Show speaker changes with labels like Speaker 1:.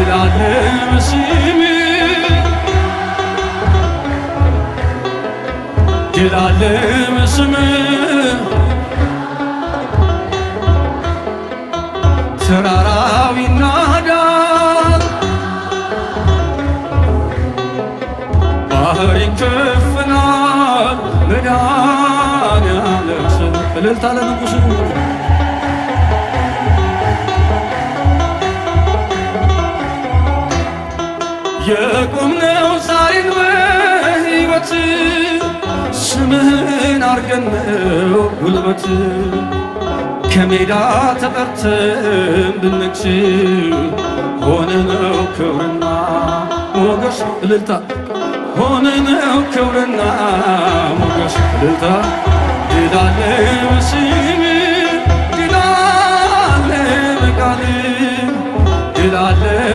Speaker 1: ድል አለ በስምህ ድል አለ በስምህ ተራራው ይናዳል ባህር ይከፈላል መድኃኔዓለም ስም እልልታ ለንጉሡ የቆምነው ዛሬን በሕይወት ስምህን አርገነው ጉልበት ከሜዳ ተጠርተን ብንግስ ሆነነው ክብርና ሞገስ እልልታ ሆነነው ክብርና ሞገስ እልልታ ድል አለ በስምህ